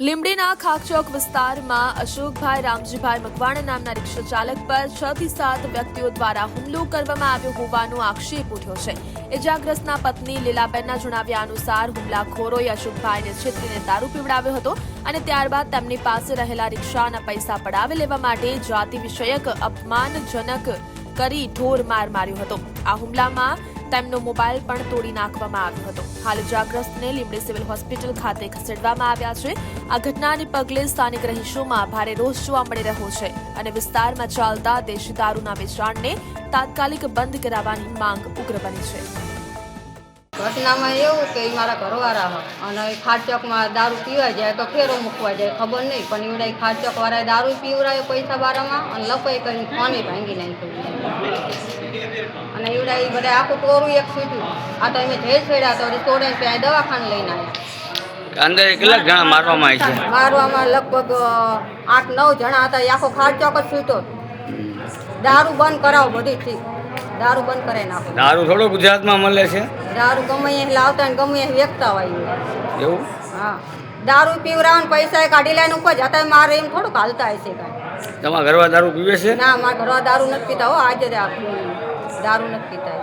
લીંબડીના ખાકચોક વિસ્તારમાં અશોકભાઈ રામજીભાઈ મકવાણા નામના રિક્ષા ચાલક પર 6 થી 7 વ્યક્તિઓ દ્વારા હુમલો કરવામાં આવ્યો હોવાનો આક્ષેપ ઉઠ્યો છે। ઇજાગ્રસ્તના પત્ની લીલાબેનના જણાવ્યા અનુસાર હુમલાખોરોએ અશોકભાઈને છેતરીને દારૂ પીવડાવ્યો હતો અને ત્યારબાદ તેમની પાસે રહેલા રિક્ષાના પૈસા પડાવી લેવા માટે જાતિ વિષયક અપમાનજનક કરી ઢોર માર માર્યો હતો। આ હુમલામાં તેમનો મોબાઈલ પણ તોડી નાખવામાં આવ્યો હતો। હાલ ઇજાગ્રસ્તને લીંબડી સિવિલ હોસ્પિટલ ખાતે ખસેડવામાં આવ્યા છે। આ ઘટનાને પગલે સ્થાનિક રહીશોમાં ભારે રોષ જોવા મળી રહ્યો છે અને વિસ્તારમાં ચાલતા દેશી દારૂના વેચાણને તાત્કાલિક બંધ કરાવવાની માંગ ઉગ્ર બની છે। ઘટનામાં એવું કે મારા ઘરવાળા અને ખાટચોકમાં દારૂ પીવા જાય તો ફેરો મૂકવા જાય ખબર નહીં, પણ એવડા ખાટચોકવાળાએ દારૂ પીવડાવ્યો પૈસા બારામાં અને લપાઈ કરીને ફોને ભાંગી નાખ્યું અને એવડા એ બધા આખું ટોરું એક છૂટ્યું। આ તો અમે જઈ છેડ્યા તો તોડીને ત્યાં દવાખાને લઈને આવ્યા। અંદર કેટલાક જણા મારવામાં આવી છે? મારવામાં લગભગ 8-9 જણા હતા। એ આખો ખાટચોક જ છૂટ્યો। દારૂ બંધ કરાવો, બધી ઠીક, દારૂ બંધ કરાવી નાખો। દારૂ થોડો ગુજરાતમાં મળે છે? દારૂ ગમે અહીં લાવતા ને ગમે અહીં વેચતા હોય એવું? હા, દારૂ પીવરાવ પૈસા કાઢી લઈને ઉપર જતા મારે એમ થોડુંક હાલતા હશે કાંઈ। તમારા ઘરવા દારૂ પીવે છે? ના, મારા ઘરવા દારૂ નથી પીતા હો, આજે દારૂ નથી પીતા।